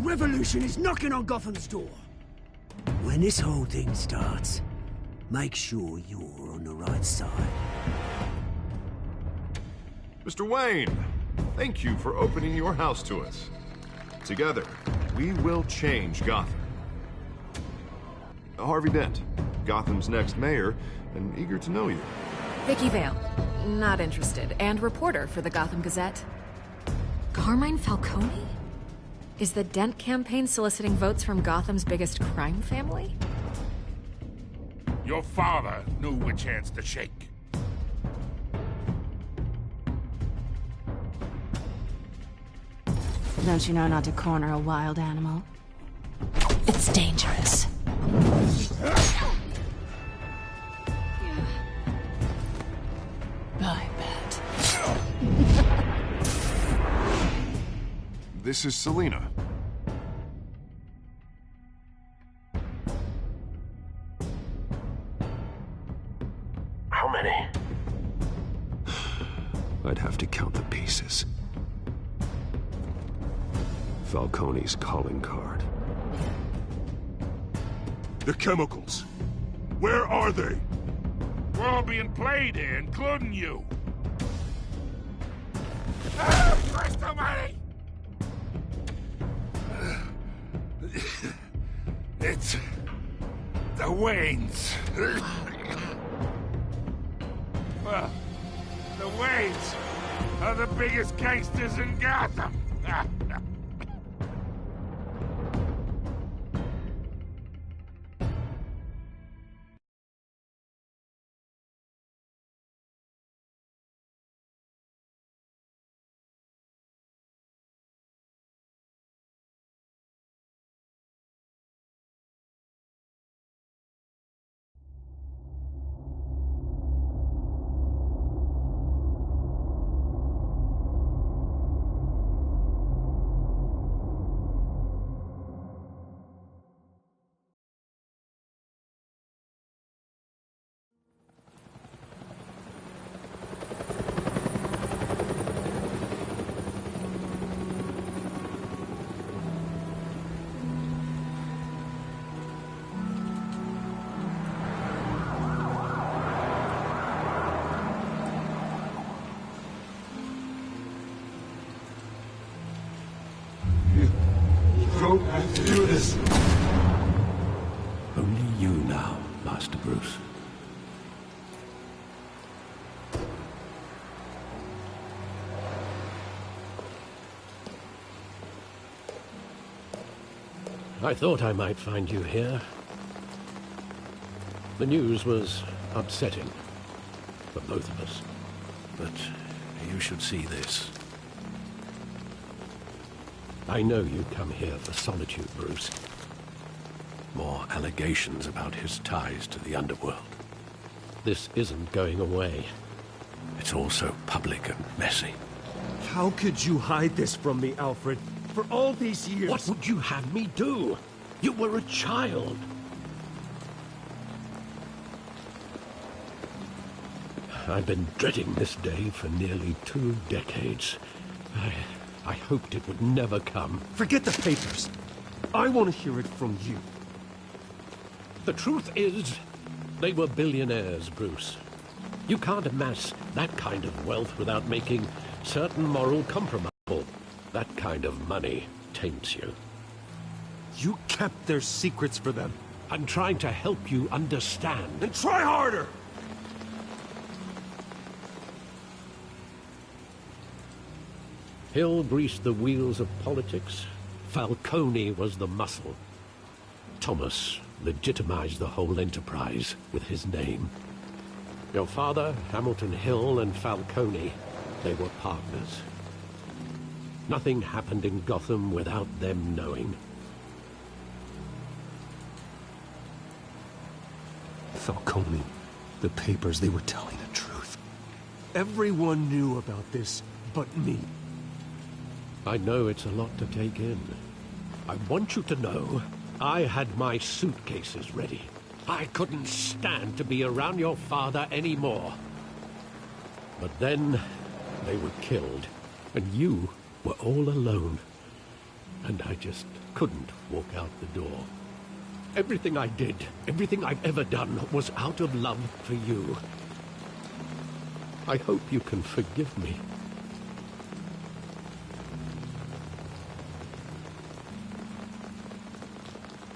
revolution is knocking on Gotham's door. When this whole thing starts, make sure you're on the right side. Mr. Wayne, thank you for opening your house to us. Together, we will change Gotham. Harvey Dent, Gotham's next mayor, and eager to know you. Vicky Vale, not interested, and reporter for the Gotham Gazette. Carmine Falcone? Is the Dent campaign soliciting votes from Gotham's biggest crime family? Your father knew which hands to shake. Don't you know not to corner a wild animal? It's dangerous. I bet. This is Selina. How many? I'd have to count the pieces. Falcone's calling card. The chemicals. Where are they? We're all being played here, including you. Ah, Christ almighty! It's the Waynes. Well, the Waynes are the biggest gangsters in Gotham. Don't have to do this. Only you now, Master Bruce. I thought I might find you here. The news was upsetting for both of us. But you should see this. I know you come here for solitude, Bruce. More allegations about his ties to the underworld. This isn't going away. It's all so public and messy. How could you hide this from me, Alfred? For all these years... What would you have me do? You were a child. I've been dreading this day for nearly 2 decades. I hoped it would never come. Forget the papers. I want to hear it from you. The truth is, they were billionaires, Bruce. You can't amass that kind of wealth without making certain moral compromise. That kind of money taints you. You kept their secrets for them. I'm trying to help you understand. Then try harder! Hill greased the wheels of politics. Falcone was the muscle. Thomas legitimized the whole enterprise with his name. Your father, Hamilton Hill, and Falcone, they were partners. Nothing happened in Gotham without them knowing. Falcone, the papers, they were telling the truth. Everyone knew about this but me. I know it's a lot to take in. I want you to know I had my suitcases ready. I couldn't stand to be around your father anymore. But then they were killed, and you were all alone. And I just couldn't walk out the door. Everything I did, everything I've ever done, was out of love for you. I hope you can forgive me.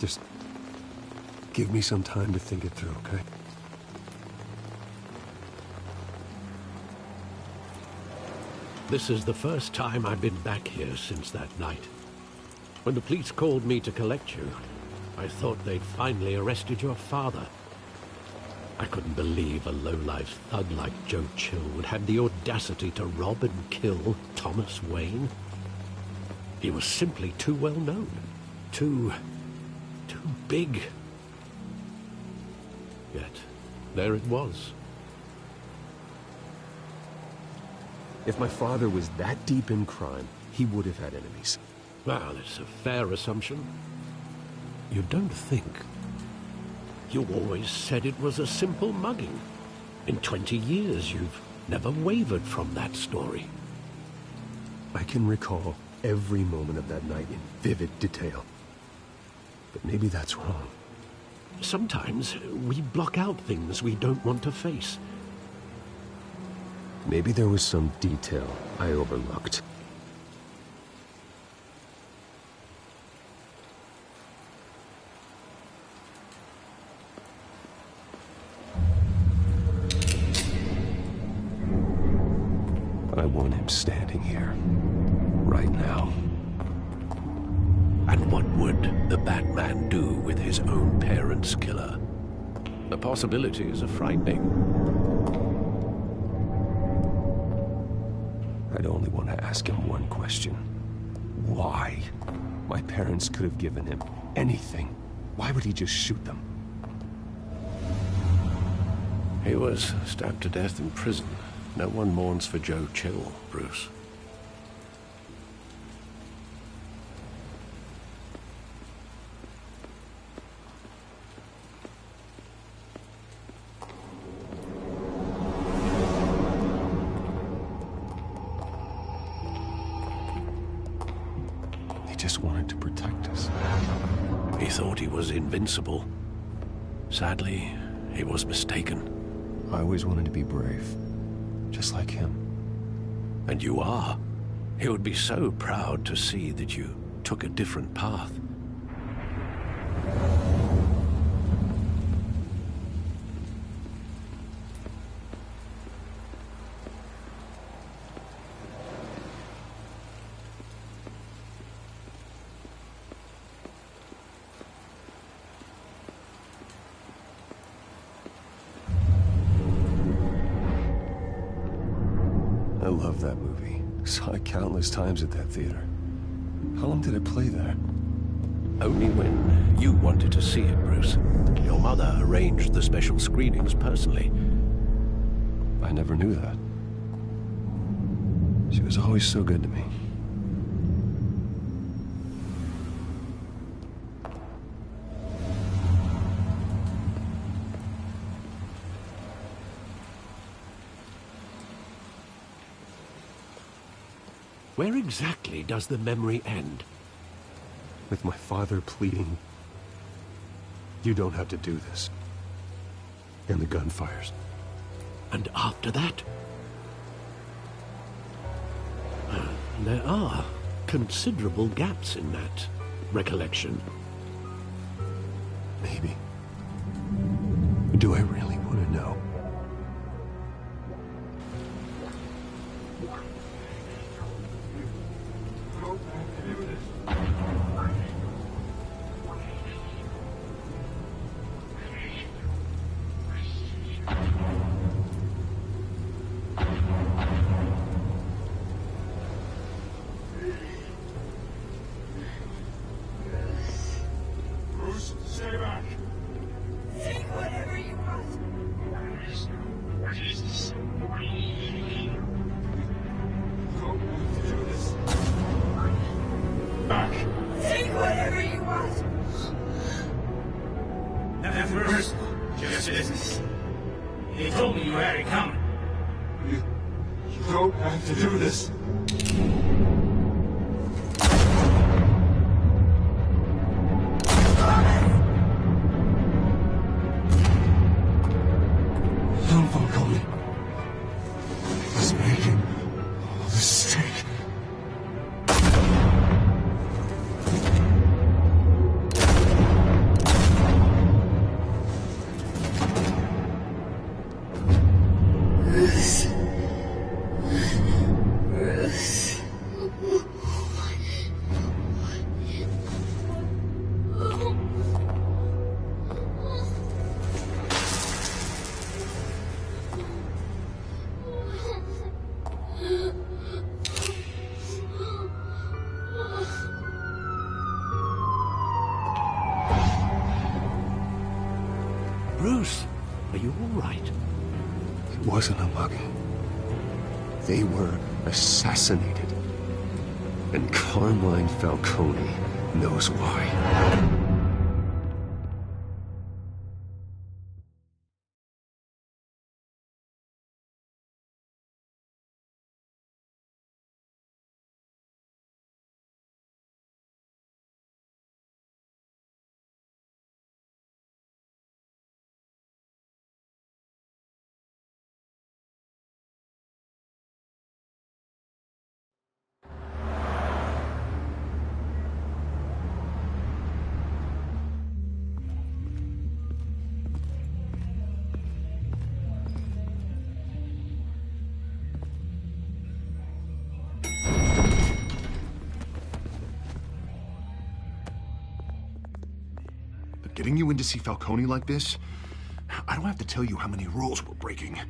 Just give me some time to think it through, okay? This is the first time I've been back here since that night. When the police called me to collect you, I thought they'd finally arrested your father. I couldn't believe a low-life thug like Joe Chill would have the audacity to rob and kill Thomas Wayne. He was simply too well known. Too big. Yet, there it was. If my father was that deep in crime, he would have had enemies. Well, it's a fair assumption. You don't think? You always said it was a simple mugging. In 20 years, you've never wavered from that story. I can recall every moment of that night in vivid detail. But maybe that's wrong. Sometimes we block out things we don't want to face. Maybe there was some detail I overlooked. I want him standing here, right now. And what would the Batman do with his own parents' killer? The possibilities are frightening. I'd only want to ask him one question. Why? My parents could have given him anything. Why would he just shoot them? He was stabbed to death in prison. No one mourns for Joe Chill, Bruce. He just wanted to protect us. He thought he was invincible. Sadly, he was mistaken. I always wanted to be brave. Just like him. And you are. He would be so proud to see that you took a different path. I love that movie. Saw it countless times at that theater. How long did it play there? Only when you wanted to see it, Bruce. Your mother arranged the special screenings personally. I never knew that. She was always so good to me. Where exactly does the memory end? With my father pleading, "You don't have to do this." And the gunfires. And after that? There are considerable gaps in that recollection. Maybe. Do I really want to know? He told me you had it coming. You don't have to do this. wasn't a mugging. They were assassinated. And Carmine Falcone knows why. Getting you in to see Falcone like this? I don't have to tell you how many rules we're breaking.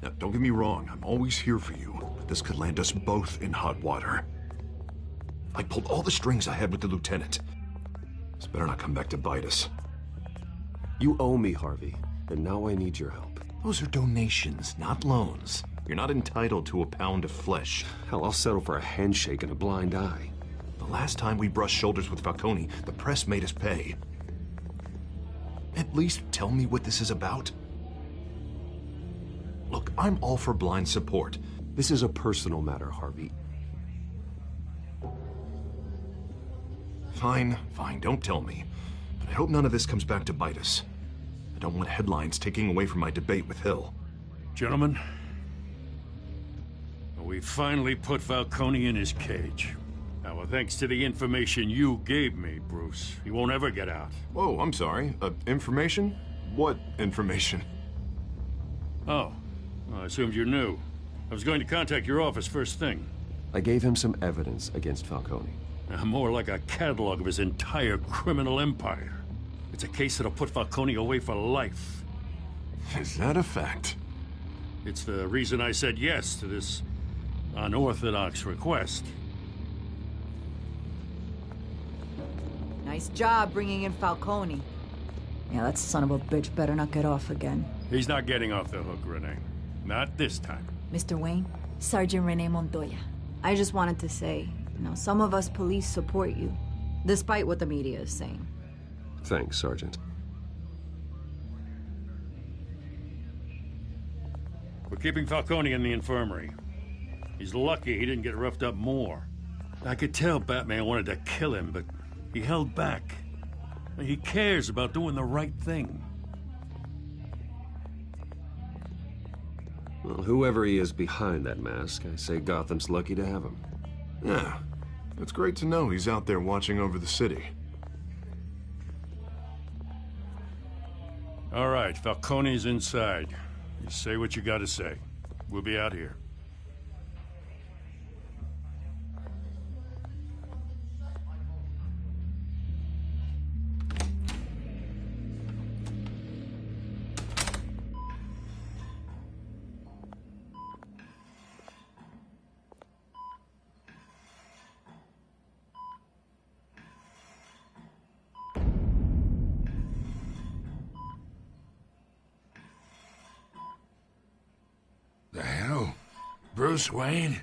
Now, don't get me wrong, I'm always here for you, but this could land us both in hot water. I pulled all the strings I had with the lieutenant. This better not come back to bite us. You owe me, Harvey, and now I need your help. Those are donations, not loans. You're not entitled to a pound of flesh. Hell, I'll settle for a handshake and a blind eye. The last time we brushed shoulders with Falcone, the press made us pay. At least tell me what this is about. Look, I'm all for blind support. This is a personal matter, Harvey. Fine, don't tell me. But I hope none of this comes back to bite us. I don't want headlines taking away from my debate with Hill. Gentlemen, we finally put Falcone in his cage. Now, thanks to the information you gave me, Bruce, he won't ever get out. Whoa, I'm sorry. Information? What information? Oh, well, I assumed you knew. I was going to contact your office first thing. I gave him some evidence against Falcone. More like a catalog of his entire criminal empire. It's a case that'll put Falcone away for life. Is that a fact? It's the reason I said yes to this unorthodox request. Nice job bringing in Falcone. Yeah, that son of a bitch better not get off again. He's not getting off the hook, Renee. Not this time. Mr. Wayne, Sergeant Renee Montoya. I just wanted to say, some of us police support you, despite what the media is saying. Thanks, Sergeant. We're keeping Falcone in the infirmary. He's lucky he didn't get roughed up more. I could tell Batman wanted to kill him, but he held back. He cares about doing the right thing. Well, whoever he is behind that mask, I say Gotham's lucky to have him. Yeah, it's great to know he's out there watching over the city. All right, Falcone's inside. You say what you gotta say. We'll be out here. The hell? Bruce Wayne?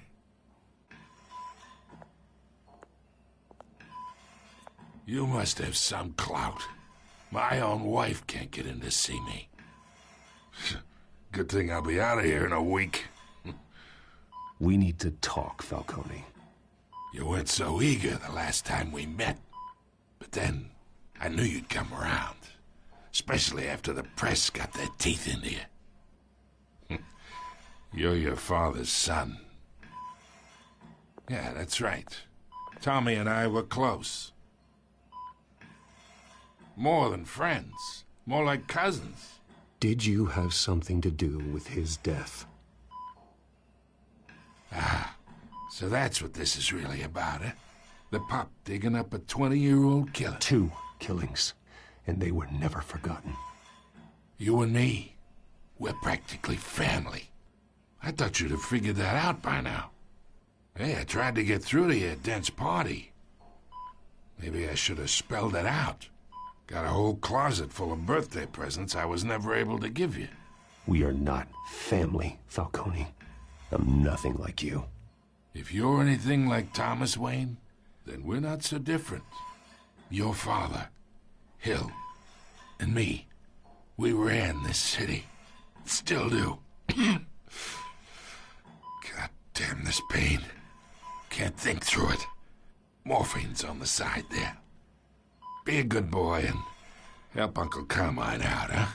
You must have some clout. My own wife can't get in to see me. Good thing I'll be out of here in a week. We need to talk, Falcone. You weren't so eager the last time we met. But then, I knew you'd come around. Especially after the press got their teeth into you. You're your father's son. Yeah, that's right. Tommy and I were close. More than friends. More like cousins. Did you have something to do with his death? Ah, so that's what this is really about, eh? The pup digging up a 20-year-old killer. 2 killings, and they were never forgotten. You and me, we're practically family. I thought you'd have figured that out by now. Hey, I tried to get through to you at Dent's party. Maybe I should have spelled it out. Got a whole closet full of birthday presents I was never able to give you. We are not family, Falcone. I'm nothing like you. If you're anything like Thomas Wayne, then we're not so different. Your father, Hill, and me, we ran this city. Still do. God damn this pain. Can't think through it. Morphine's on the side there. Be a good boy and help Uncle Carmine out, huh?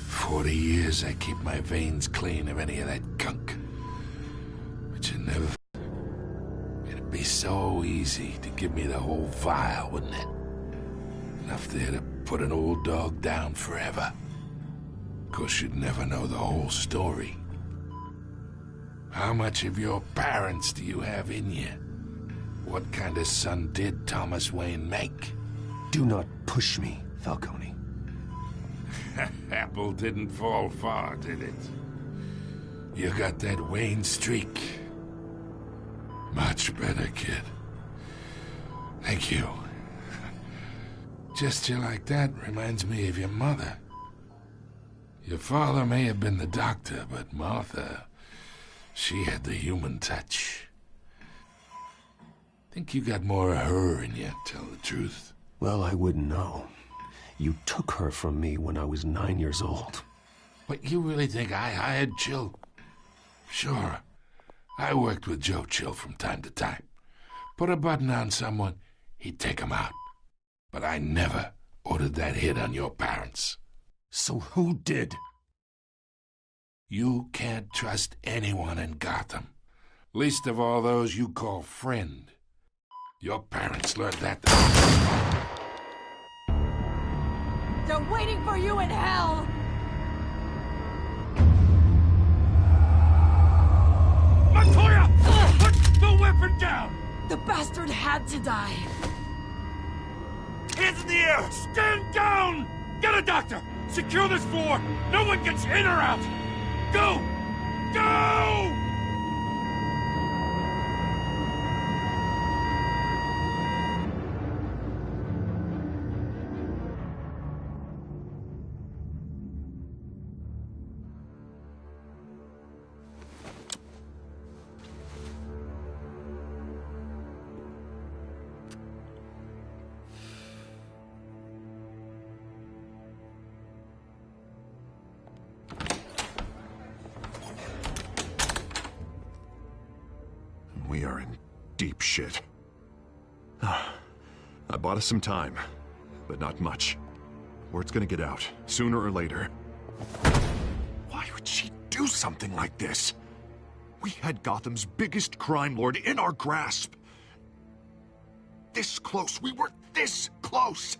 40 years I keep my veins clean of any of that gunk. But you never... It'd be so easy to give me the whole vial, wouldn't it? Enough there to put an old dog down forever. Of course, you'd never know the whole story. How much of your parents do you have in you? What kind of son did Thomas Wayne make? Do not push me, Falcone. Apple didn't fall far, did it? You got that Wayne streak. Much better, kid. Thank you. Gesture like that reminds me of your mother. Your father may have been the doctor, but Martha, she had the human touch. Think you got more of her in you, tell the truth. Well, I wouldn't know. You took her from me when I was 9 years old. But you really think I hired Chill? Sure. I worked with Joe Chill from time to time. Put a button on someone, he'd take him out. But I never ordered that hit on your parents. So who did? You can't trust anyone in Gotham. Least of all those you call friend. Your parents learned that... They're waiting for you in hell! Montoya! Put the weapon down! The bastard had to die. Hands in the air! Stand down! Get a doctor! Secure this floor! No one gets in or out! Go! Go! We are in deep shit. I bought us some time, but not much. Word's gonna get out, sooner or later. Why would she do something like this? We had Gotham's biggest crime lord in our grasp. This close, we were this close!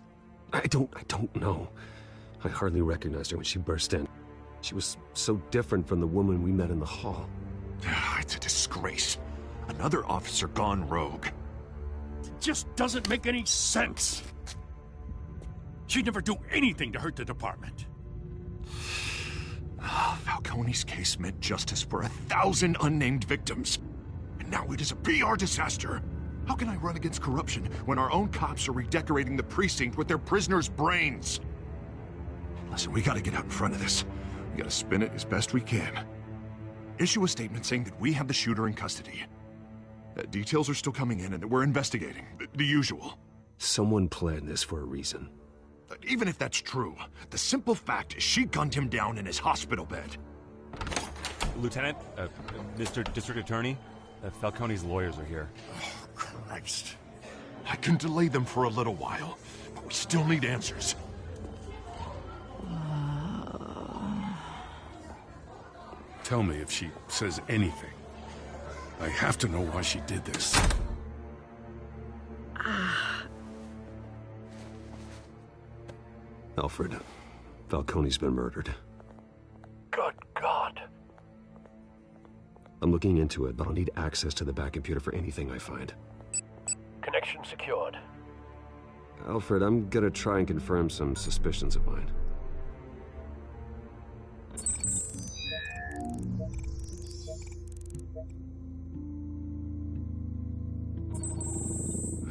I don't know. I hardly recognized her when she burst in. She was so different from the woman we met in the hall. It's a disgrace. Another officer gone rogue. It just doesn't make any sense. She'd never do anything to hurt the department. Falcone's case meant justice for 1,000 unnamed victims. And now it is a PR disaster. How can I run against corruption when our own cops are redecorating the precinct with their prisoners' brains? Listen, we gotta get out in front of this. We gotta spin it as best we can. Issue a statement saying that we have the shooter in custody. Details are still coming in and that we're investigating. The usual. Someone planned this for a reason. Even if that's true, the simple fact is she gunned him down in his hospital bed. Lieutenant, Mr. District Attorney, Falcone's lawyers are here. Oh, Christ. I can delay them for a little while, but we still need answers. Tell me if she says anything. I have to know why she did this. Alfred, Falcone's been murdered. Good God. I'm looking into it, but I'll need access to the back computer for anything I find. Connection secured. Alfred, I'm gonna try and confirm some suspicions of mine.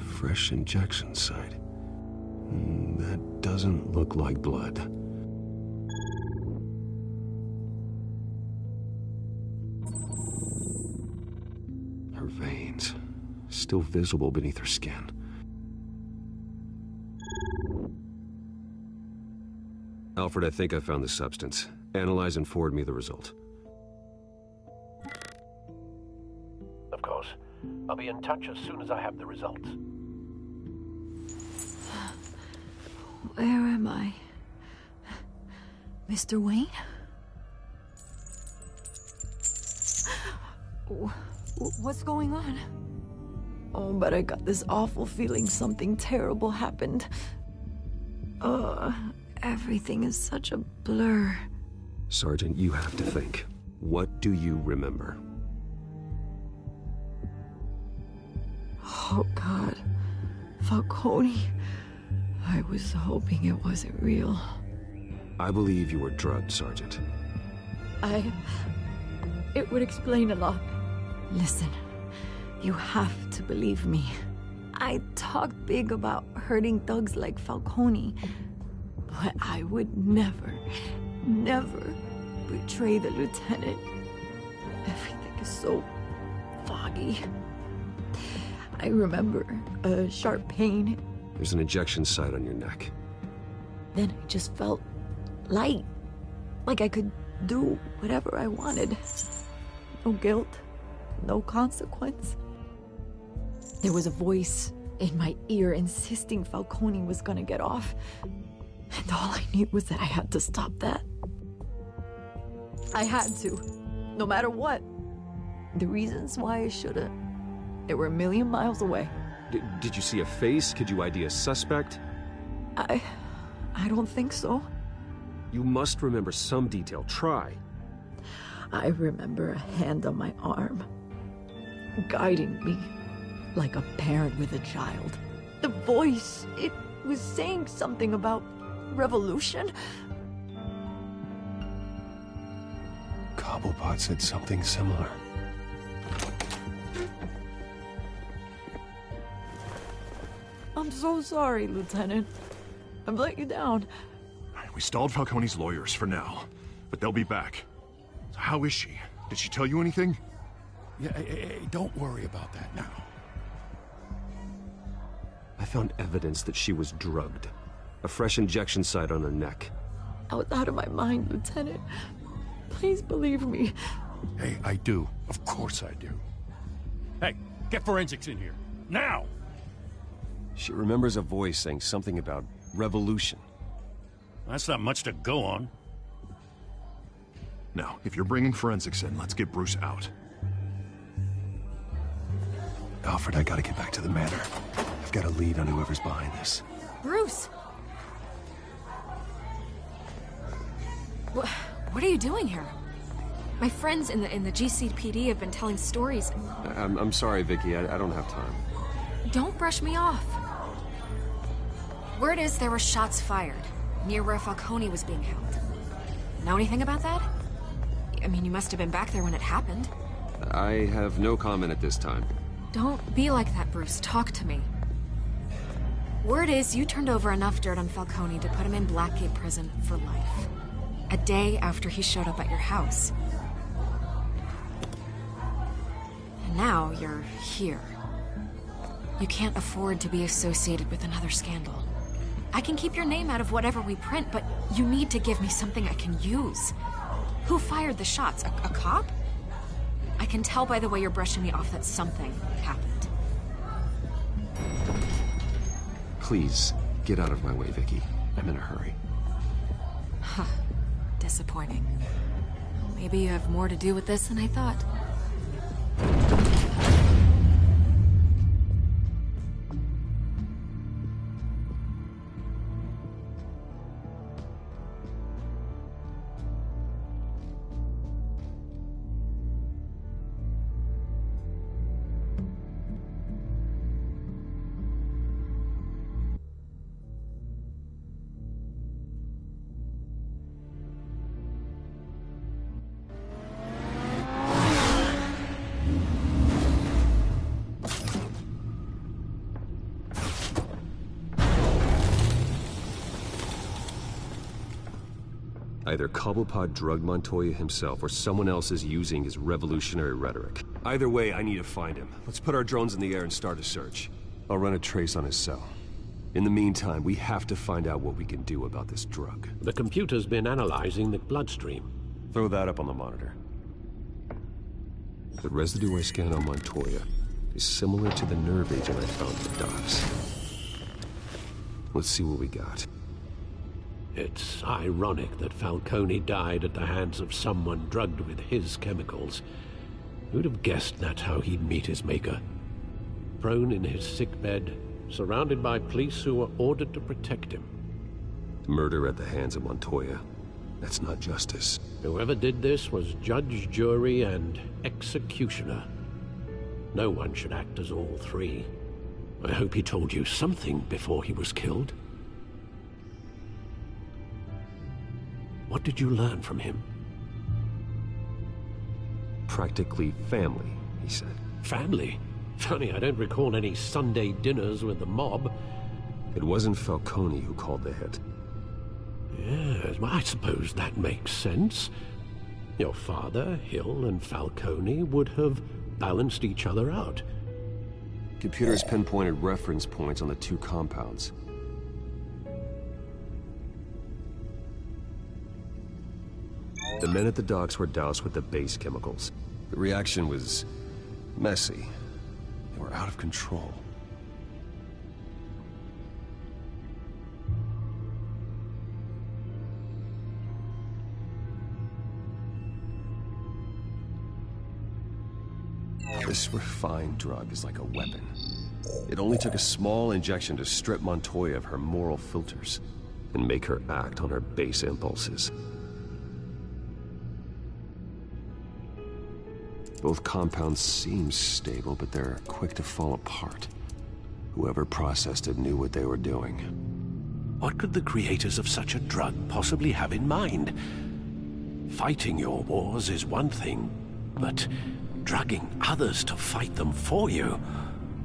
Fresh injection site. That doesn't look like blood. Her veins, still visible beneath her skin. Alfred, I think I found the substance. Analyze and forward me the result. Of course. I'll be in touch as soon as I have the results. Where am I? Mr. Wayne? What's going on? Oh, but I got this awful feeling something terrible happened. Everything is such a blur. Sergeant, you have to think. What do you remember? Oh, God. Falcone. I was hoping it wasn't real. I believe you were drugged, Sergeant. It would explain a lot. Listen, you have to believe me. I talked big about hurting thugs like Falcone, but I would never betray the lieutenant. Everything is so foggy. I remember a sharp pain. There's an injection site on your neck. Then I just felt light, like I could do whatever I wanted. No guilt, no consequence. There was a voice in my ear insisting Falcone was gonna get off. And all I knew was that I had to stop that. I had to, no matter what. The reasons why I shouldn't, they were a million miles away. Did you see a face? Could you ID a suspect? I don't think so. You must remember some detail. Try. I remember a hand on my arm, guiding me like a parent with a child. The voice, it was saying something about revolution. Cobblepot said something similar. I'm so sorry, Lieutenant. I've let you down. We stalled Falcone's lawyers for now, but they'll be back. So how is she? Did she tell you anything? Yeah, hey, don't worry about that now. I found evidence that she was drugged. A fresh injection site on her neck. I was out of my mind, Lieutenant. Please believe me. Hey, I do. Of course I do. Hey, get forensics in here. Now! She remembers a voice saying something about revolution. That's not much to go on. Now, if you're bringing forensics in, let's get Bruce out. Alfred, I gotta get back to the manor. I've got a lead on whoever's behind this. Bruce! What are you doing here? My friends in the GCPD have been telling stories. I'm sorry, Vicky. I don't have time. Don't brush me off. Word is there were shots fired near where Falcone was being held. Know anything about that? I mean, you must have been back there when it happened. I have no comment at this time. Don't be like that, Bruce. Talk to me. Word is you turned over enough dirt on Falcone to put him in Blackgate Prison for life. A day after he showed up at your house. And now you're here. You can't afford to be associated with another scandal. I can keep your name out of whatever we print, but you need to give me something I can use. Who fired the shots? A cop? I can tell by the way you're brushing me off that something happened. Please, get out of my way, Vicky. I'm in a hurry. Huh. Disappointing. Maybe you have more to do with this than I thought. Either Cobblepot drugged Montoya himself, or someone else is using his revolutionary rhetoric. Either way, I need to find him. Let's put our drones in the air and start a search. I'll run a trace on his cell. In the meantime, we have to find out what we can do about this drug. The computer's been analyzing the bloodstream. Throw that up on the monitor. The residue I scanned on Montoya is similar to the nerve agent I found in the docks. Let's see what we got. It's ironic that Falcone died at the hands of someone drugged with his chemicals. Who'd have guessed that's how he'd meet his maker? Prone in his sickbed, surrounded by police who were ordered to protect him. Murder at the hands of Montoya. That's not justice. Whoever did this was judge, jury, and executioner. No one should act as all three. I hope he told you something before he was killed. What did you learn from him? Practically family, he said. Family? Funny, I don't recall any Sunday dinners with the mob. It wasn't Falcone who called the hit. Yes, well, I suppose that makes sense. Your father, Hill, and Falcone would have balanced each other out. Computers pinpointed reference points on the two compounds. The men at the docks were doused with the base chemicals. The reaction was messy. They were out of control. This refined drug is like a weapon. It only took a small injection to strip Montoya of her moral filters and make her act on her base impulses. Both compounds seem stable, but they're quick to fall apart. Whoever processed it knew what they were doing. What could the creators of such a drug possibly have in mind? Fighting your wars is one thing, but drugging others to fight them for you?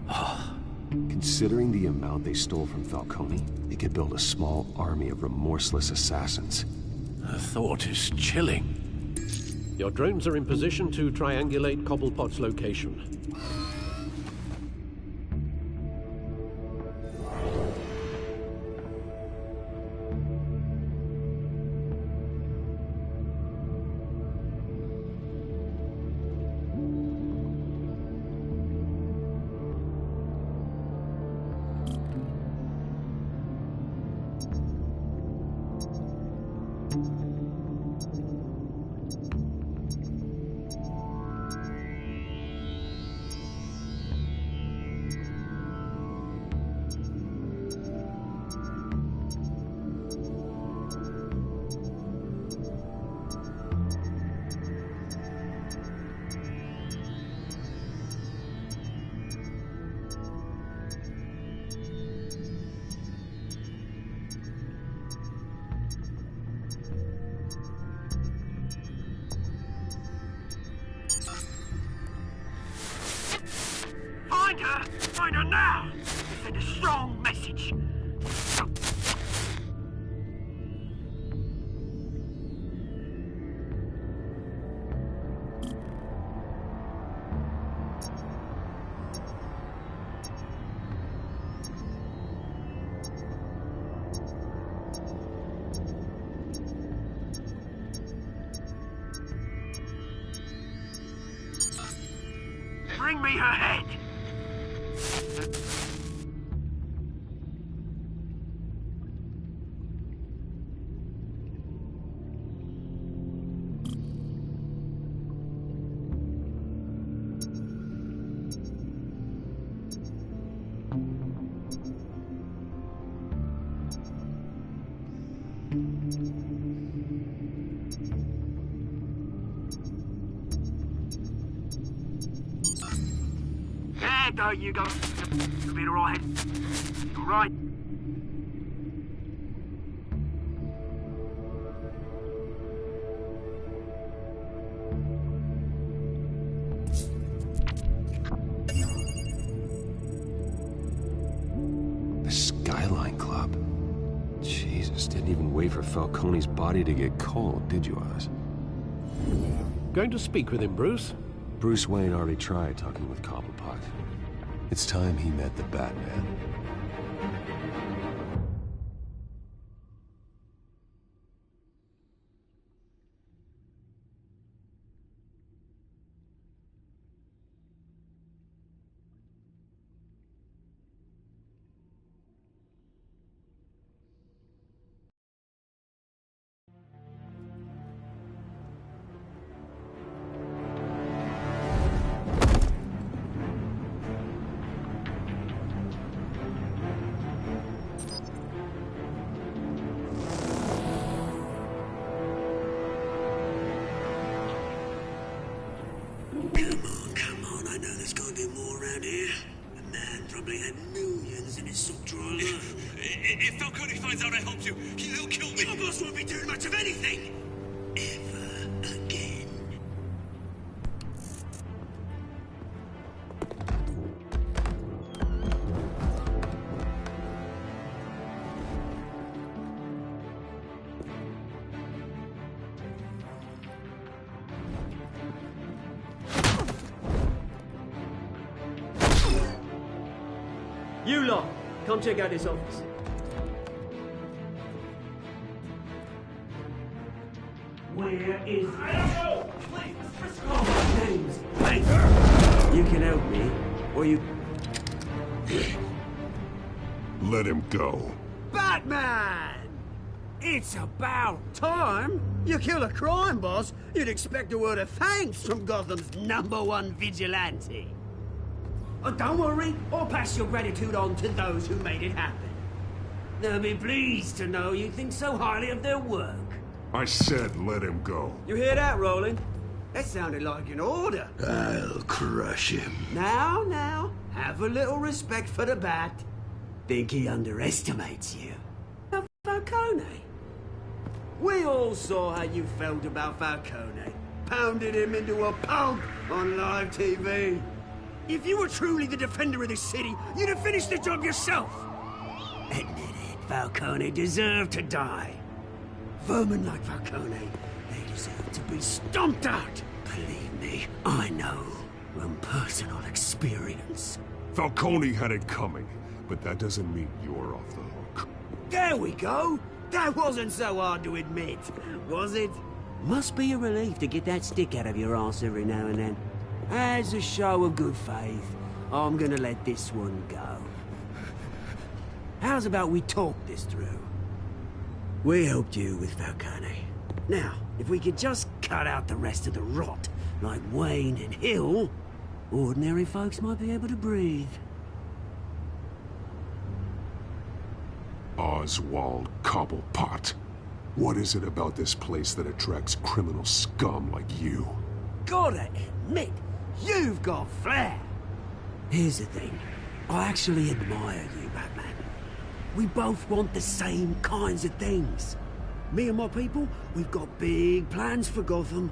Oh. Considering the amount they stole from Falcone, they could build a small army of remorseless assassins. The thought is chilling. Your drones are in position to triangulate Cobblepot's location. Find her now! Send a strong message. Bring me her head! There you go. You'll be alright. Alright. The Skyline Club. Jesus, didn't even wait for Falcone's body to get cold, did you, Oz? Going to speak with him, Bruce? Bruce Wayne already tried talking with Cobblepot. It's time he met the Batman. Come on, I know there's gonna be more around here. The man probably had millions in his suit alone. If Falcone finds out I helped you, he'll kill me. Your boss won't be doing much of anything. Ever again. You lot, come check out this office. Where is... I don't know! Please, Oh, names. Hey, you can help me, or you... Let him go. Batman! It's about time. You kill a crime boss, you'd expect a word of thanks from Gotham's #1 vigilante. Oh, don't worry, I'll pass your gratitude on to those who made it happen. They'll be pleased to know you think so highly of their work. I said let him go. You hear that, Roland? That sounded like an order. I'll crush him. Now, have a little respect for the Bat. Think he underestimates you. Falcone. We all saw how you felt about Falcone. Pounded him into a pulp on live TV. If you were truly the defender of this city, you'd have finished the job yourself. Admit it, Falcone deserved to die. Vermin like Falcone, they deserve to be stomped out. Believe me, I know from personal experience. Falcone had it coming, but that doesn't mean you're off the hook. There we go. That wasn't so hard to admit, was it? Must be a relief to get that stick out of your arse every now and then. As a show of good faith, I'm gonna let this one go. How's about we talk this through? We helped you with Falcone. Now, if we could just cut out the rest of the rot, like Wayne and Hill, ordinary folks might be able to breathe. Oswald Cobblepot. What is it about this place that attracts criminal scum like you? Gotta admit, you've got flair. Here's the thing. I actually admire you, Batman. We both want the same kinds of things. Me and my people, we've got big plans for Gotham.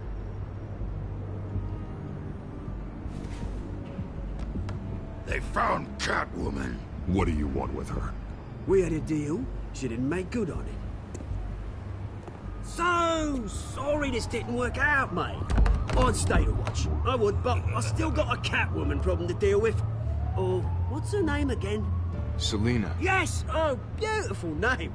They found Catwoman. What do you want with her? We had a deal. She didn't make good on it. So sorry this didn't work out, mate. I'd stay to watch. I would, but I still got a Catwoman problem to deal with. Oh, what's her name again? Selina. Yes! Oh, beautiful name.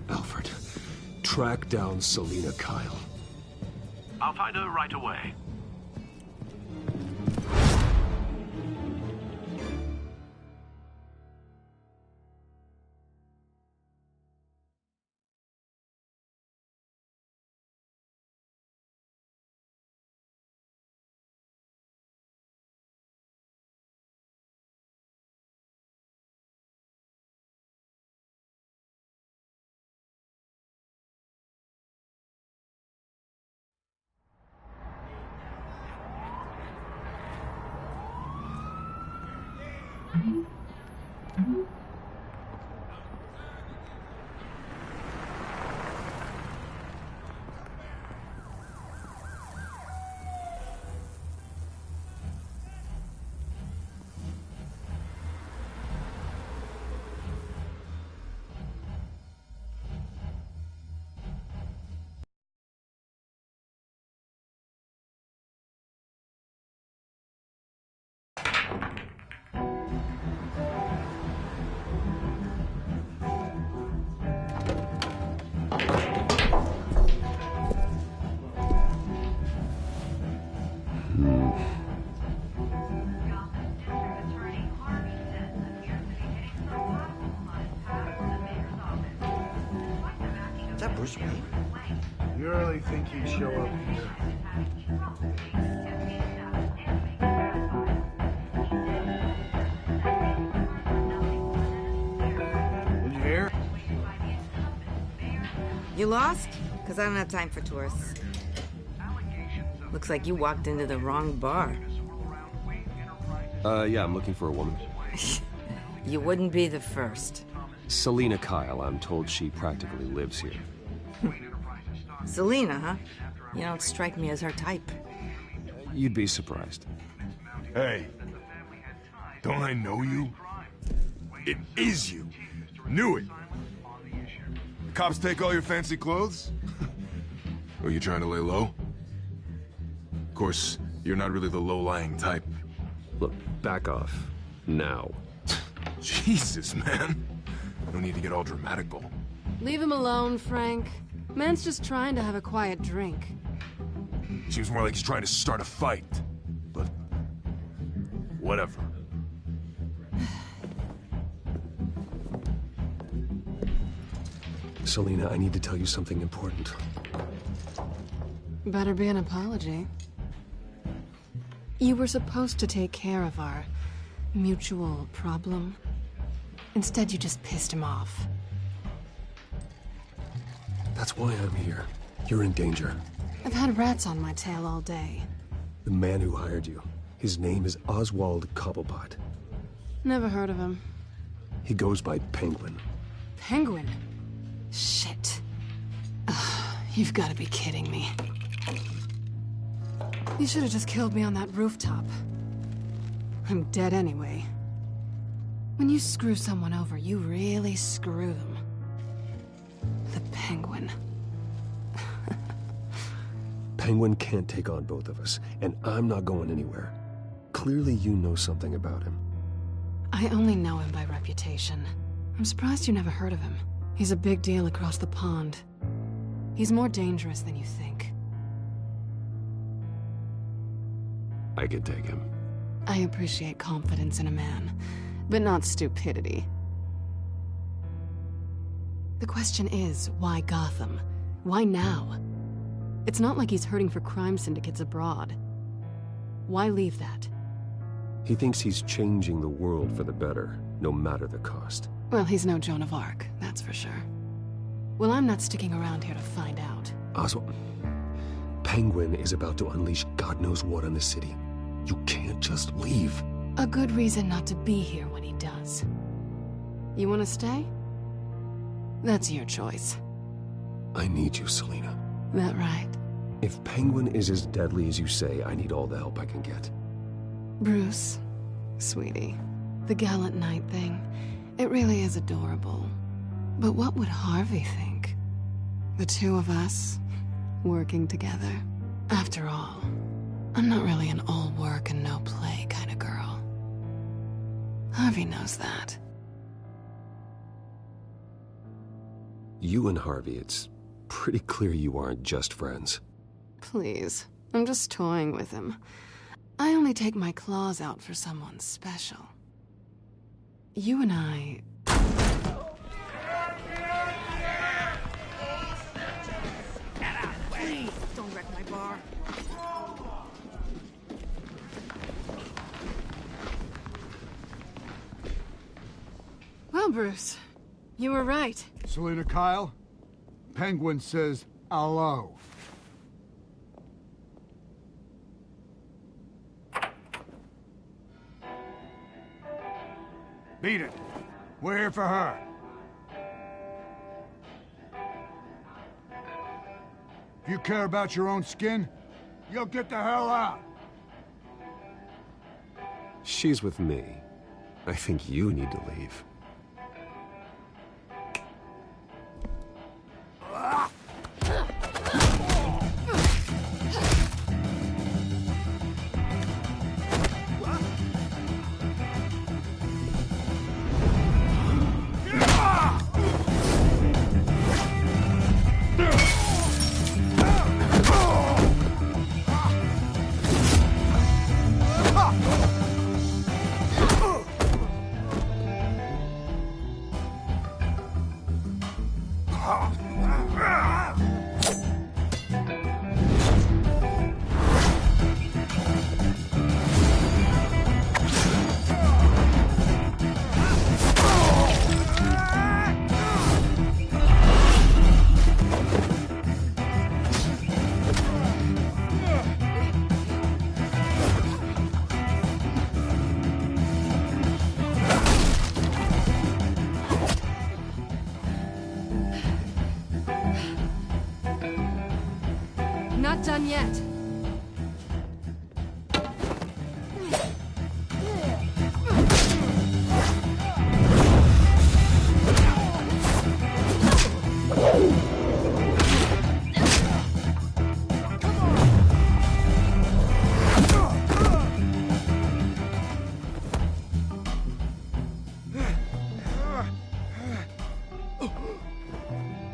Alfred, track down Selina Kyle. I'll find her right away. Is that Bruce Wayne? You really think he'd show up here? Did you hear? You lost? Because I don't have time for tourists. Looks like you walked into the wrong bar. Yeah, I'm looking for a woman. You wouldn't be the first. Selina Kyle, I'm told she practically lives here. Selina, huh? You don't strike me as her type. You'd be surprised. Hey, don't I know you? It is you. Knew it. The cops take all your fancy clothes? Are you trying to lay low? Of course, you're not really the low-lying type. Look, back off. Now. Jesus, man. No need to get all dramatical. Leave him alone, Frank. Man's just trying to have a quiet drink. Seems more like he's trying to start a fight. But... whatever. Selina, I need to tell you something important. Better be an apology. You were supposed to take care of our mutual problem. Instead, you just pissed him off. That's why I'm here. You're in danger. I've had rats on my tail all day. The man who hired you, his name is Oswald Cobblepot. Never heard of him. He goes by Penguin. Penguin? Shit. Ugh, you've got to be kidding me. You should have just killed me on that rooftop. I'm dead anyway. When you screw someone over, you really screw them. The Penguin. Penguin can't take on both of us, and I'm not going anywhere. Clearly you know something about him. I only know him by reputation. I'm surprised you never heard of him. He's a big deal across the pond. He's more dangerous than you think. I can take him. I appreciate confidence in a man, but not stupidity. The question is, why Gotham? Why now? It's not like he's hurting for crime syndicates abroad. Why leave that? He thinks he's changing the world for the better, no matter the cost. Well, he's no Joan of Arc, that's for sure. Well, I'm not sticking around here to find out. Oswald, Penguin is about to unleash God knows what on the city. You can't just leave. A good reason not to be here when he does. You want to stay? That's your choice. I need you, Selina. That right? If Penguin is as deadly as you say, I need all the help I can get. Bruce, sweetie, the gallant knight thing, it really is adorable. But what would Harvey think? The two of us, working together. After all, I'm not really an all work and no play kind of girl. Harvey knows that. You and Harvey, it's pretty clear you aren't just friends. Please, I'm just toying with him. I only take my claws out for someone special. You and I... Please, don't wreck my bar. Well, Bruce, you were right. Selina Kyle, Penguin says hello. Beat it. We're here for her. If you care about your own skin, you'll get the hell out. She's with me. I think you need to leave. Not done yet.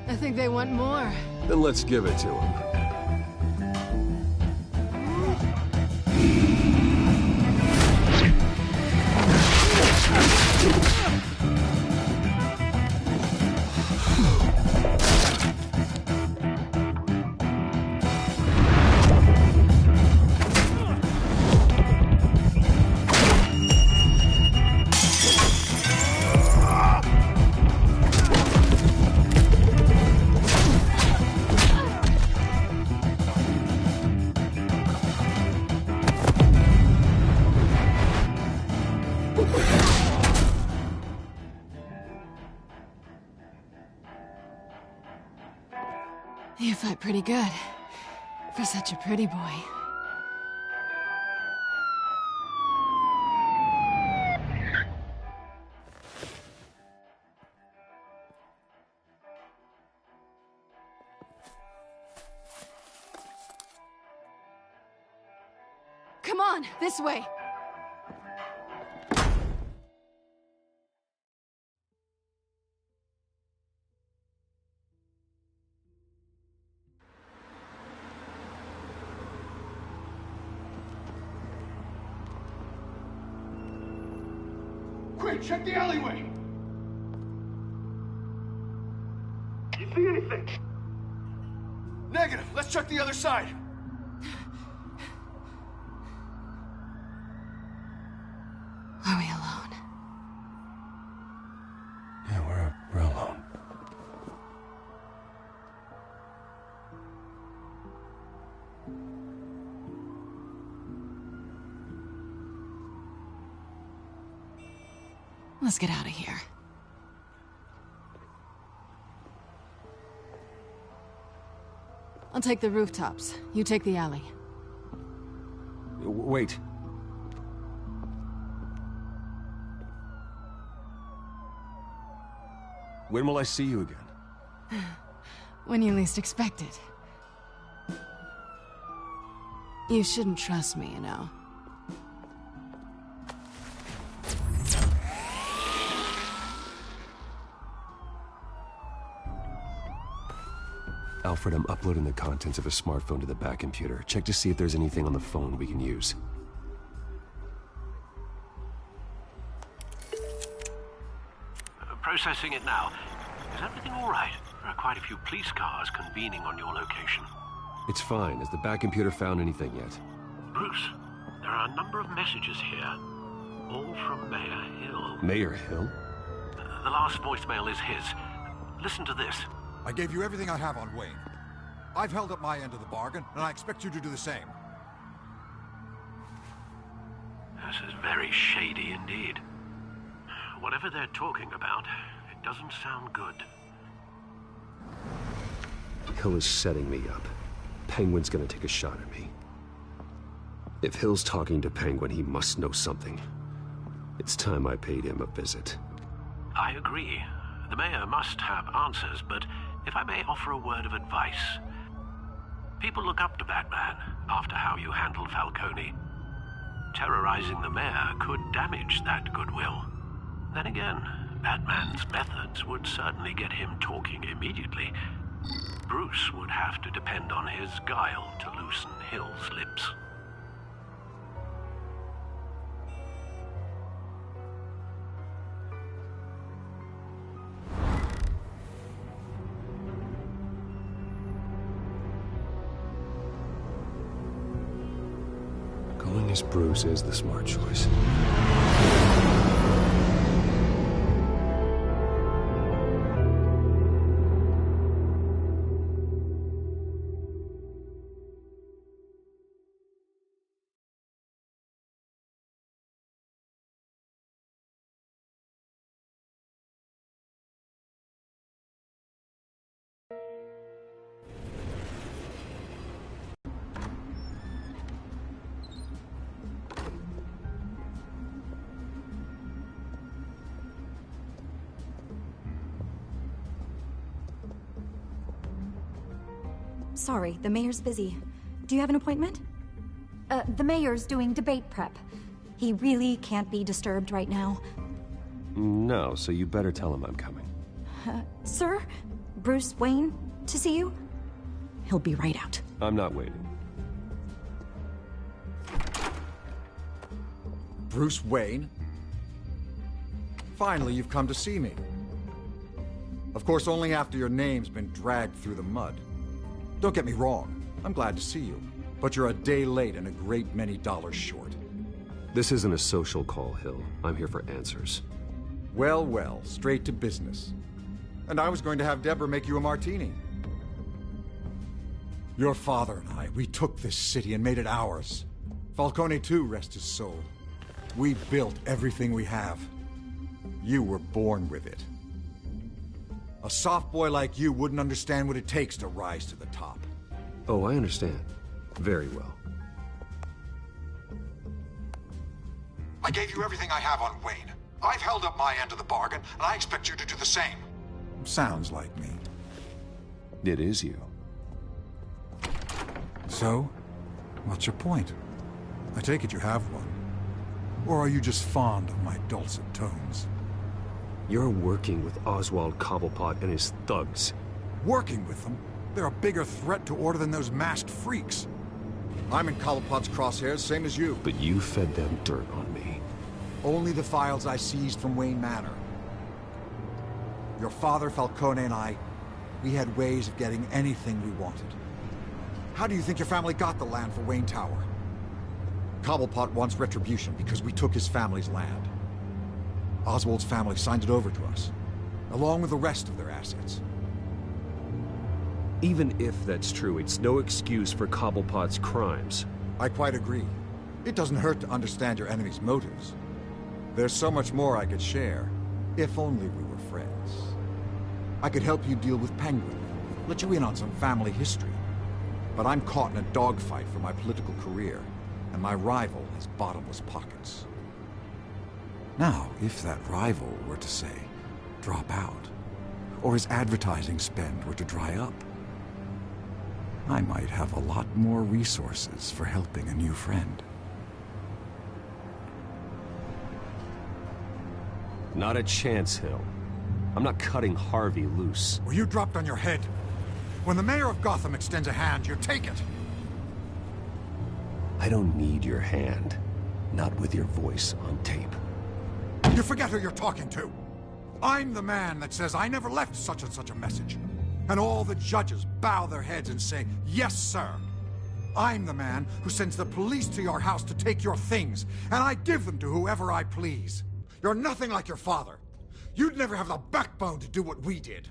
I think they want more. Then let's give it to them. You fight pretty good. For such a pretty boy. Come on, this way. Quick, check the alleyway! You see anything? Negative. Let's check the other side. Are we alone? Yeah, we're alone. Let's get out of here. I'll take the rooftops. You take the alley. Wait. When will I see you again? When you least expect it. You shouldn't trust me, you know. Alfred, I'm uploading the contents of a smartphone to the back computer. Check to see if there's anything on the phone we can use. Processing it now. Is everything all right? There are quite a few police cars convening on your location. It's fine. Has the back computer found anything yet? Bruce, there are a number of messages here. All from Mayor Hill. Mayor Hill? The last voicemail is his. Listen to this. I gave you everything I have on Wayne. I've held up my end of the bargain, and I expect you to do the same. This is very shady indeed. Whatever they're talking about, it doesn't sound good. Hill is setting me up. Penguin's gonna take a shot at me. If Hill's talking to Penguin, he must know something. It's time I paid him a visit. I agree. The mayor must have answers, but if I may offer a word of advice. People look up to Batman after how you handled Falcone. Terrorizing the mayor could damage that goodwill. Then again, Batman's methods would certainly get him talking immediately. Bruce would have to depend on his guile to loosen Hill's lips. Going as Bruce is the smart choice. Sorry, the mayor's busy. Do you have an appointment? The mayor's doing debate prep. He really can't be disturbed right now. No, so you better tell him I'm coming. Sir? Bruce Wayne to see you? He'll be right out. I'm not waiting. Bruce Wayne? Finally, you've come to see me. Of course, only after your name's been dragged through the mud. Don't get me wrong, I'm glad to see you, but you're a day late and a great many dollars short. This isn't a social call, Hill. I'm here for answers. Well, well, straight to business. And I was going to have Deborah make you a martini. Your father and I, we took this city and made it ours. Falcone too, rest his soul. We built everything we have. You were born with it. A soft boy like you wouldn't understand what it takes to rise to the top. Oh, I understand. Very well. I gave you everything I have on Wayne. I've held up my end of the bargain, and I expect you to do the same. Sounds like me. It is you. So, what's your point? I take it you have one. Or are you just fond of my dulcet tones? You're working with Oswald Cobblepot and his thugs. Working with them? They're a bigger threat to order than those masked freaks. I'm in Cobblepot's crosshairs, same as you. But you fed them dirt on me. Only the files I seized from Wayne Manor. Your father, Falcone, and I, we had ways of getting anything we wanted. How do you think your family got the land for Wayne Tower? Cobblepot wants retribution because we took his family's land. Oswald's family signed it over to us, along with the rest of their assets. Even if that's true, it's no excuse for Cobblepot's crimes. I quite agree. It doesn't hurt to understand your enemy's motives. There's so much more I could share, if only we were friends. I could help you deal with Penguin, let you in on some family history. But I'm caught in a dogfight for my political career, and my rival has bottomless pockets. Now, if that rival were to say, drop out, or his advertising spend were to dry up, I might have a lot more resources for helping a new friend. Not a chance, Hill. I'm not cutting Harvey loose. Were you dropped on your head? When the mayor of Gotham extends a hand, you take it. I don't need your hand. Not with your voice on tape. You forget who you're talking to. I'm the man that says I never left such and such a message. And all the judges bow their heads and say, yes, sir. I'm the man who sends the police to your house to take your things, and I give them to whoever I please. You're nothing like your father. You'd never have the backbone to do what we did.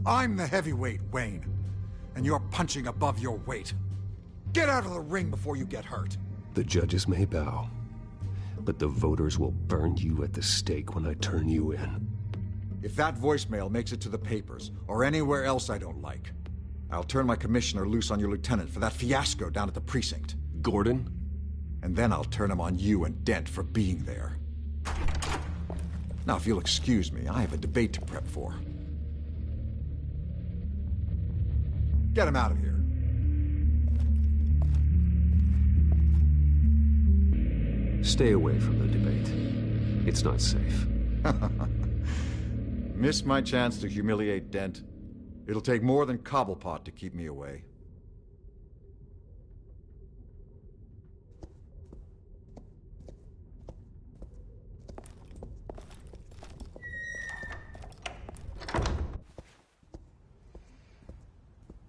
I'm the heavyweight, Wayne, and you're punching above your weight. Get out of the ring before you get hurt. The judges may bow, but the voters will burn you at the stake when I turn you in. If that voicemail makes it to the papers, or anywhere else I don't like, I'll turn my commissioner loose on your lieutenant for that fiasco down at the precinct. Gordon? And then I'll turn him on you and Dent for being there. Now, if you'll excuse me, I have a debate to prep for. Get him out of here. Stay away from the debate. It's not safe. Missed my chance to humiliate Dent. It'll take more than Cobblepot to keep me away.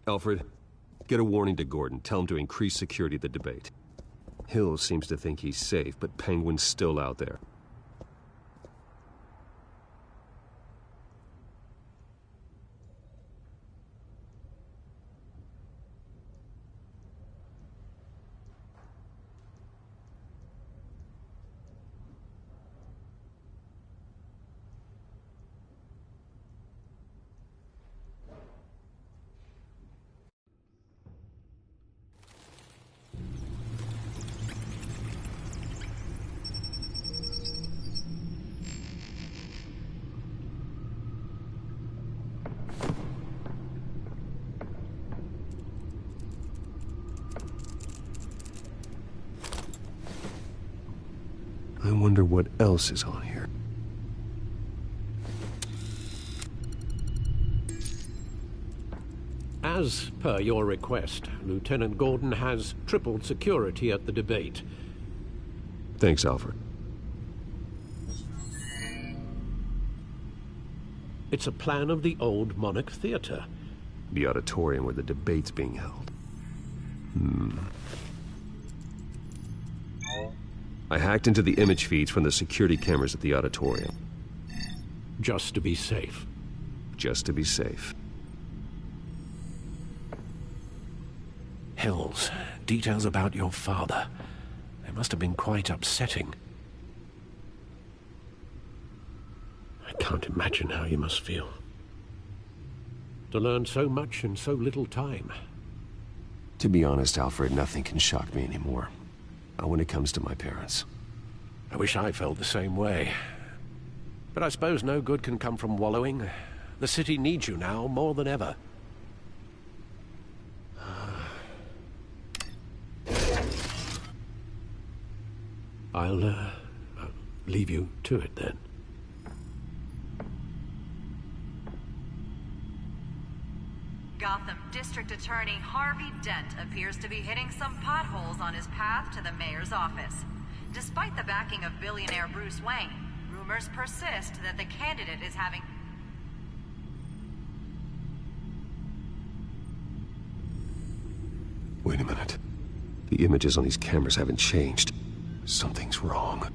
Alfred, get a warning to Gordon. Tell him to increase security at the debate. Hill seems to think he's safe, but Penguin's still out there. I wonder what else is on here. As per your request, Lieutenant Gordon has tripled security at the debate. Thanks, Alfred. It's a plan of the old Monarch Theater. The auditorium where the debate's being held. I hacked into the image feeds from the security cameras at the auditorium. Just to be safe. Just to be safe. Hills, details about your father. They must have been quite upsetting. I can't imagine how you must feel. To learn so much in so little time. To be honest, Alfred, nothing can shock me anymore. Not when it comes to my parents. I wish I felt the same way. But I suppose no good can come from wallowing. The city needs you now more than ever. I'll leave you to it then. Gotham District Attorney Harvey Dent appears to be hitting some potholes on his path to the mayor's office. Despite the backing of billionaire Bruce Wayne, rumors persist that the candidate is having... Wait a minute. The images on these cameras haven't changed. Something's wrong.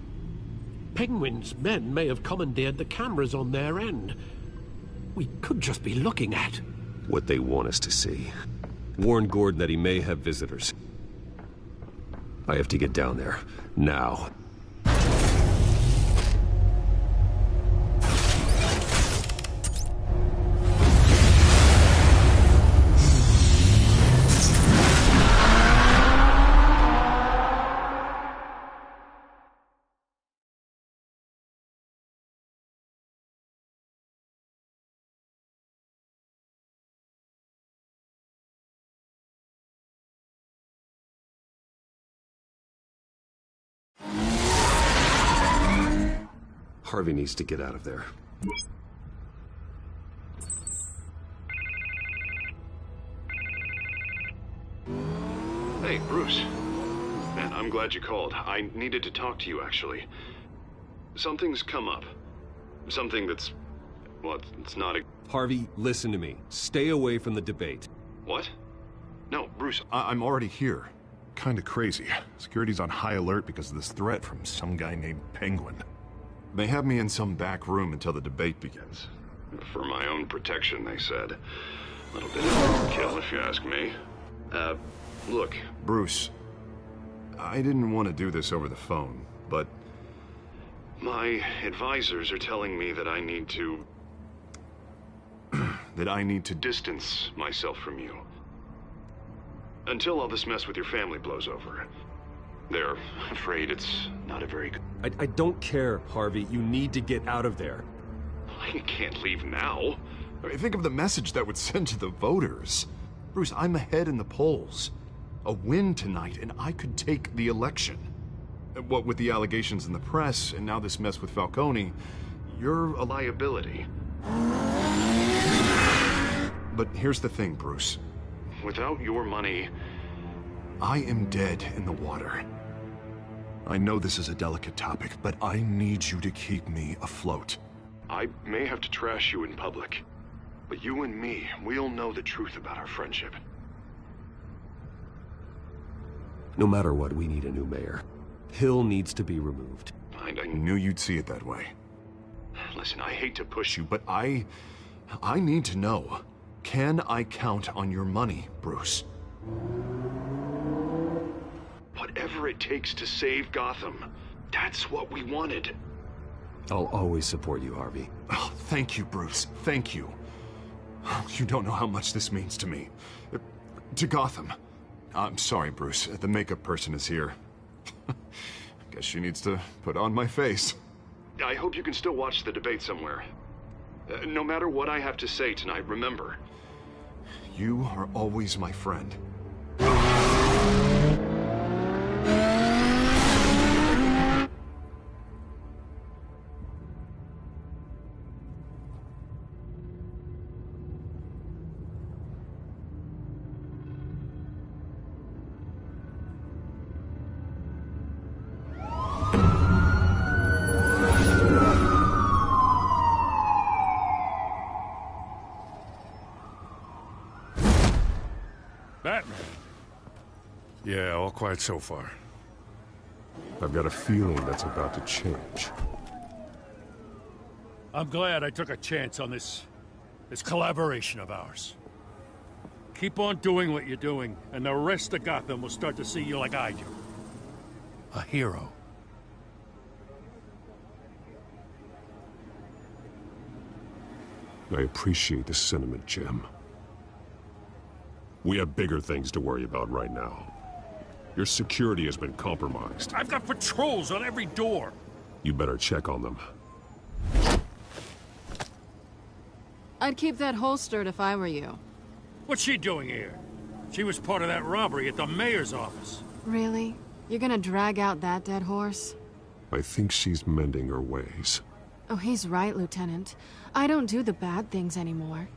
Penguin's men may have commandeered the cameras on their end. We could just be looking at what they want us to see. Warn Gordon that he may have visitors. I have to get down there. Now. Harvey needs to get out of there. Hey, Bruce. Man, I'm glad you called. I needed to talk to you, actually. Something's come up. Something that's... well, it's not a... Harvey, listen to me. Stay away from the debate. What? No, Bruce, I'm already here. Kinda crazy. Security's on high alert because of this threat from some guy named Penguin. They have me in some back room until the debate begins. For my own protection, they said. A little bit of overkill, if you ask me. Look, Bruce, I didn't want to do this over the phone, but my advisors are telling me that I need to... that I need to distance myself from you. Until all this mess with your family blows over. They're afraid it's not a very good... I don't care, Harvey. You need to get out of there. I can't leave now. I mean, think of the message that would send to the voters. Bruce, I'm ahead in the polls. A win tonight, and I could take the election. What with the allegations in the press, and now this mess with Falcone, you're a liability. But here's the thing, Bruce. Without your money, I am dead in the water. I know this is a delicate topic, but I need you to keep me afloat. I may have to trash you in public, but you and me, we'll know the truth about our friendship. No matter what, we need a new mayor. Hill needs to be removed. I knew you'd see it that way. Listen, I hate to push you, but I need to know. Can I count on your money, Bruce? Whatever it takes to save Gotham, that's what we wanted. I'll always support you, Harvey. Oh, thank you, Bruce. Thank you. You don't know how much this means to me. To Gotham. I'm sorry, Bruce. The makeup person is here. Guess she needs to put on my face. I hope you can still watch the debate somewhere. No matter what I have to say tonight, remember, you are always my friend. Batman? Yeah, all quiet so far. I've got a feeling that's about to change. I'm glad I took a chance on this collaboration of ours. Keep on doing what you're doing, and the rest of Gotham will start to see you like I do. A hero. I appreciate the sentiment, Jim. We have bigger things to worry about right now. Your security has been compromised. I've got patrols on every door. You better check on them. I'd keep that holstered if I were you. What's she doing here? She was part of that robbery at the mayor's office. Really? You're gonna drag out that dead horse? I think she's mending her ways. Oh, he's right, Lieutenant. I don't do the bad things anymore.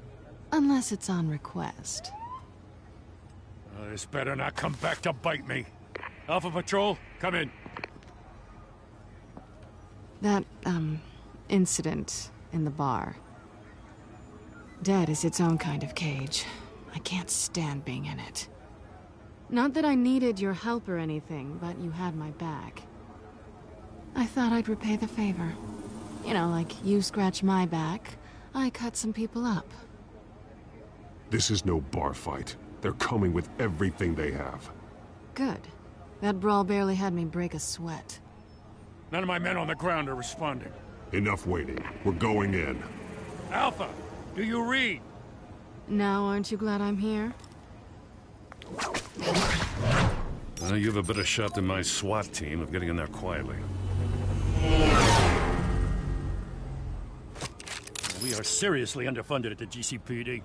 Unless it's on request. This better not come back to bite me. Alpha Patrol, come in. That, incident in the bar. Dead is its own kind of cage. I can't stand being in it. Not that I needed your help or anything, but you had my back. I thought I'd repay the favor. You know, like you scratch my back, I cut some people up. This is no bar fight. They're coming with everything they have. Good. That brawl barely had me break a sweat. None of my men on the ground are responding. Enough waiting. We're going in. Alpha, do you read? Now, aren't you glad I'm here? Well, you have a better shot than my SWAT team of getting in there quietly. We are seriously underfunded at the GCPD.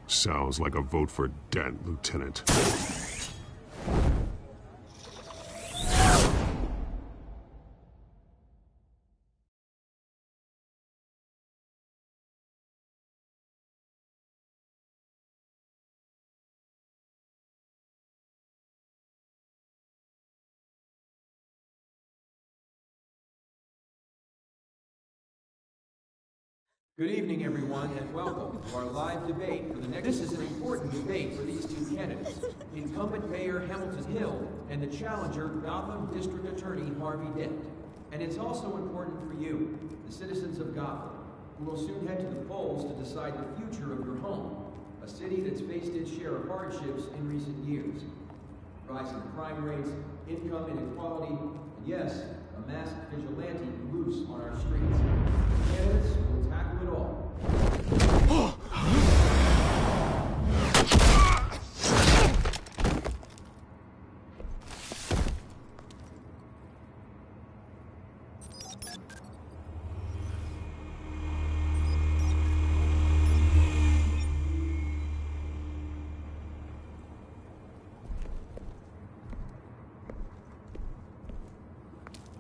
Sounds like a vote for Dent, Lieutenant. Good evening, everyone, and welcome to our live debate for the next... This is an important debate for these two candidates, incumbent Mayor Hamilton Hill and the challenger Gotham District Attorney Harvey Dent. And it's also important for you, the citizens of Gotham, who will soon head to the polls to decide the future of your home, a city that's faced its share of hardships in recent years. Rising crime rates, income inequality, and yes, a masked vigilante loose on our streets. The candidates will tackle it all.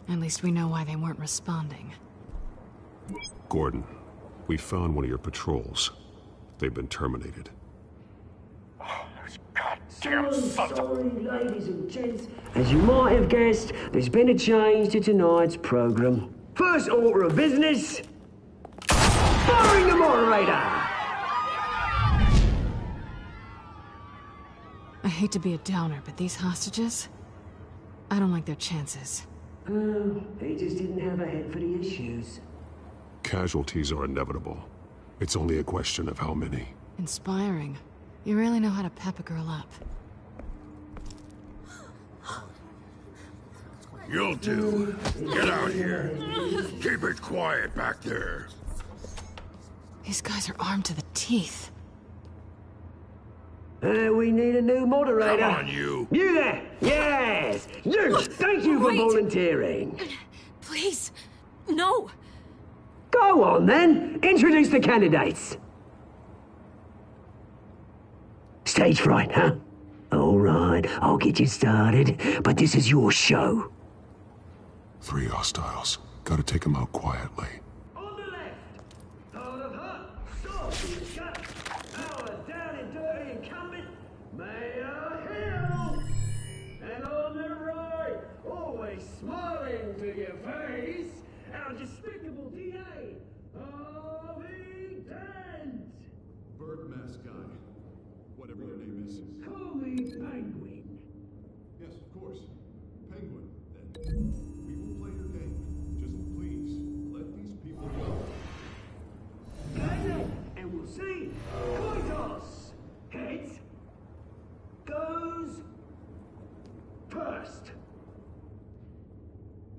At least we know why they weren't responding. Gordon, we found one of your patrols. They've been terminated. So sorry, ladies and gents. As you might have guessed, there's been a change to tonight's program. First order of business, firing the moderator! I hate to be a downer, but these hostages? I don't like their chances. He just didn't have a head for the issues. Casualties are inevitable. It's only a question of how many. Inspiring. You really know how to pep a girl up. You'll do. Get out here. Keep it quiet back there. These guys are armed to the teeth. We need a new moderator. Come on, you. You there! Yes! You! Thank you for volunteering. Please, no. Go on, then. Introduce the candidates. Stage fright, huh? All right, I'll get you started, but this is your show. 3 hostiles. Gotta take them out quietly. On the left, out of her, sword in shut. Our down and dirty incumbent, Mayor Hill. And on the right, always smiling to your face, our despicable DA, Harvey Dent. Bird mask guy. Whatever your name is. Call me Penguin. Yes, of course. Penguin, then. We will play your game. Just please, let these people go. Play it, and we'll see. Coin toss. Heads. Goes. First.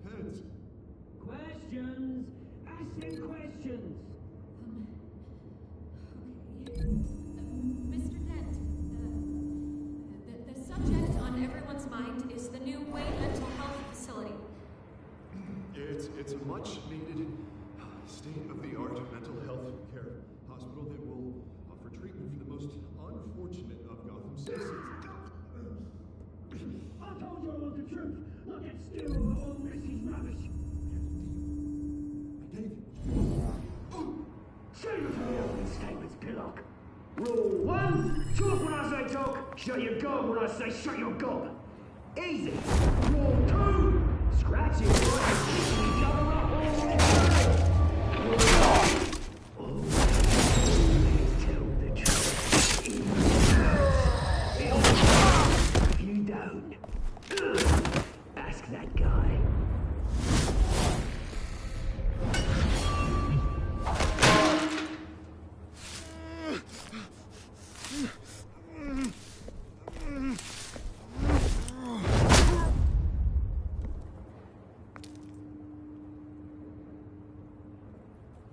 Heads. Questions. Ask them questions. Mr. Dent, the subject on everyone's mind is the new Wayne mental health facility. It's a much-needed, state-of-the-art mental health care hospital that will offer treatment for the most unfortunate of Gotham citizens. I told you I want the truth. Not get still or Mrs. Rubbish. Save it for the opening statements, Pillock. Rule 1, talk when I say talk, shut your gob when I say shut your gob. Easy. Rule 2, scratch your voice and kick each other up all the way. Always tell the truth. If you don't, ask that guy.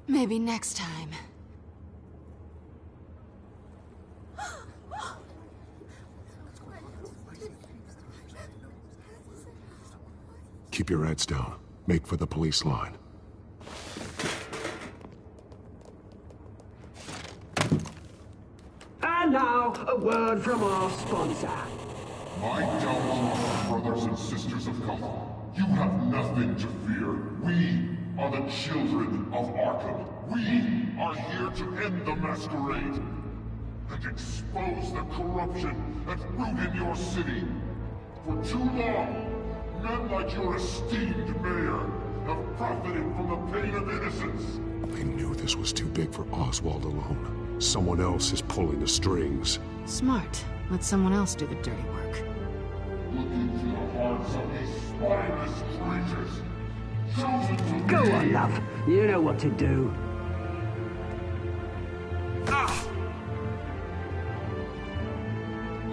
Maybe next time. Keep your heads down. Make for the police line. And now, a word from our sponsor. My downfall, brothers and sisters of Gotham. You have nothing to fear. We are the children of Arkham. We are here to end the masquerade and expose the corruption that ruined your city. For too long, men like your esteemed mayor have profited from the pain of innocence. I knew this was too big for Oswald alone. Someone else is pulling the strings. Smart. Let someone else do the dirty work. Look into the hearts of these spineless creatures. Chosen to Go be. on, love. You know what to do.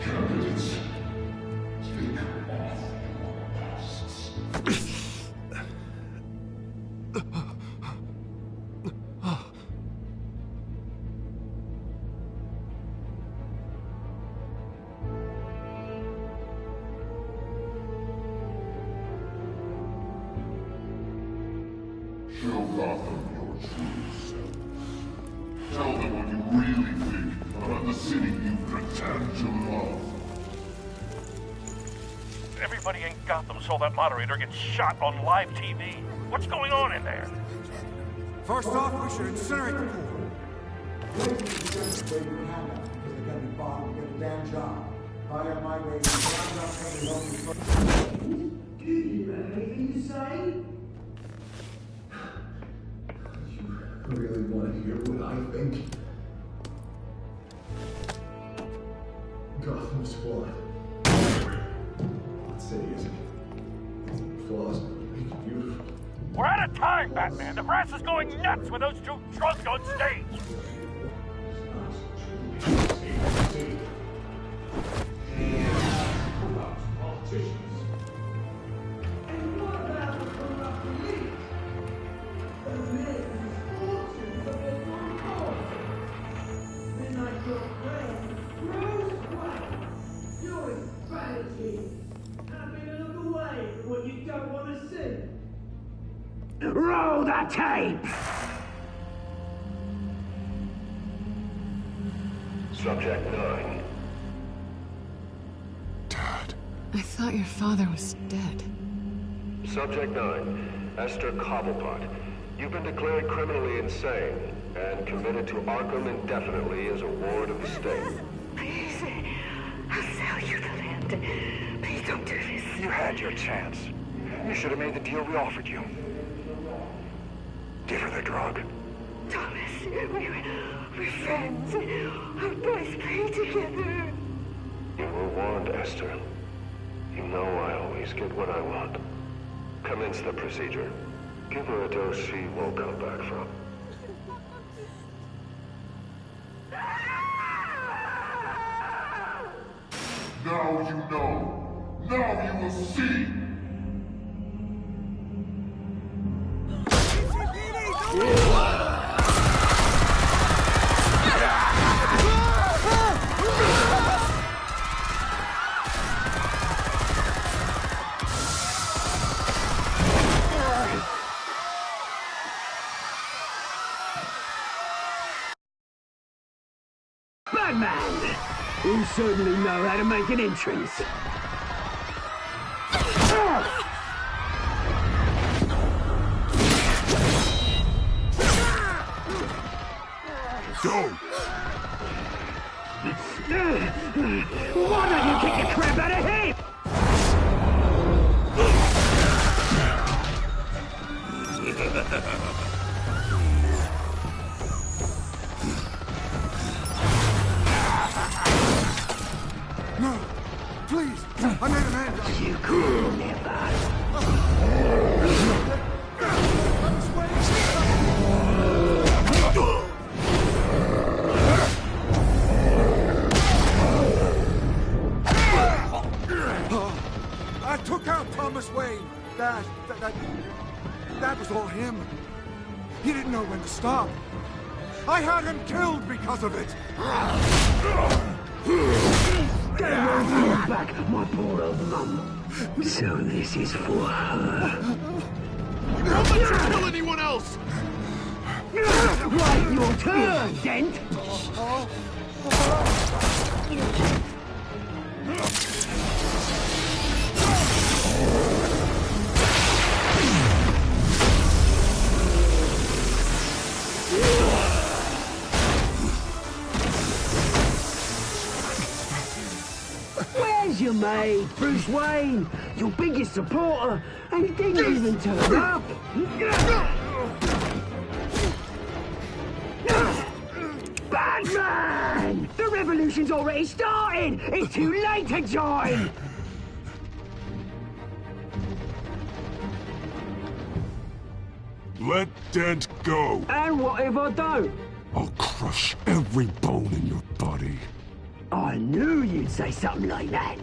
Candidates, take off your masks. Show Gotham your true self. Tell them what you really think about the city you pretend to love. Everybody in Gotham saw that moderator get shot on live TV. What's going on in there? First off, we should incinerate the pool. Do you have anything to say? You really want to hear what I think? Gotham's flawed. That city isn't flaws that make it beautiful. We're out of time, Batman. The press is going nuts with those two drunks on stage. Politicians. And what about the corrupt elite? The men whose fortunes are their own cause. Men like your friend, Bruce Wayne. Your insanity. Having to look away from what you don't want to see. Roll the tape! Subject 9. I thought your father was dead. Subject 9, Esther Cobblepot. You've been declared criminally insane and committed to Arkham indefinitely as a ward of the state. Please, I'll sell you the land. Please don't do this. You had your chance. You should have made the deal we offered you. Give her the drug. Thomas, we're friends. Our boys play together. You were warned, Esther. You know I always get what I want. Commence the procedure. Give her a dose she won't come back from. Now you know. Now you will see. Batman! You certainly know how to make an entrance. Go! Why don't you kick the crap out of him? No! Please! I made a man! You could never. I took out Thomas Wayne. That was all him. He didn't know when to stop. I had him killed because of it. Get away back, my poor old mum. So this is for her. Don't let you kill anyone else! Right, your turn, Dent. Where's your mate, Bruce Wayne? Your biggest supporter, and he didn't even turn up. Batman! The revolution's already started! It's too late to join! Let Dent go. And what if I don't? I'll crush every bone in your body. I knew you'd say something like that.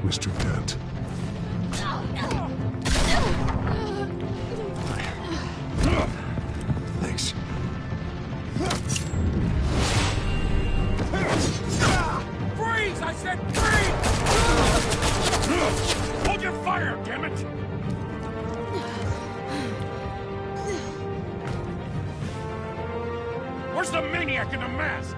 Mr. Dent. Thanks. Freeze! I said freeze! Hold your fire, damn it! Where's the maniac in the mask?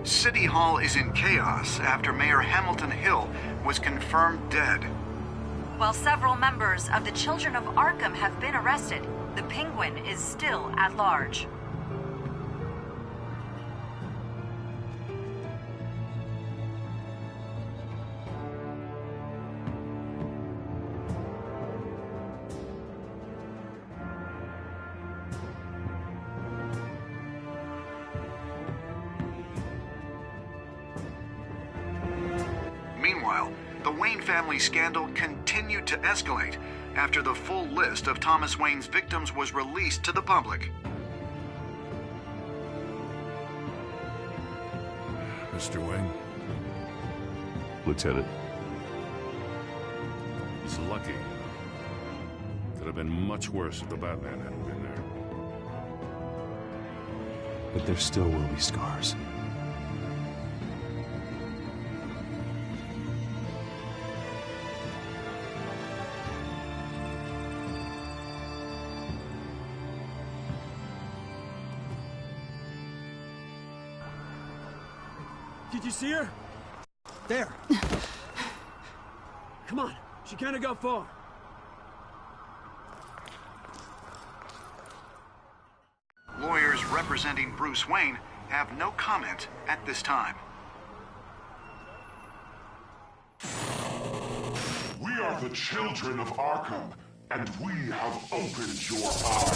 City Hall is in chaos after Mayor Hamilton Hill was confirmed dead. While several members of the Children of Arkham have been arrested, the Penguin is still at large. Meanwhile, the Wayne family scandal continued to escalate after the full list of Thomas Wayne's victims was released to the public. Mr. Wayne? Lieutenant. He's lucky. Could have been much worse if the Batman hadn't been there. But there still will be scars. Did you see her? There. Come on, she can't go far. Lawyers representing Bruce Wayne have no comment at this time. We are the children of Arkham, and we have opened your eyes.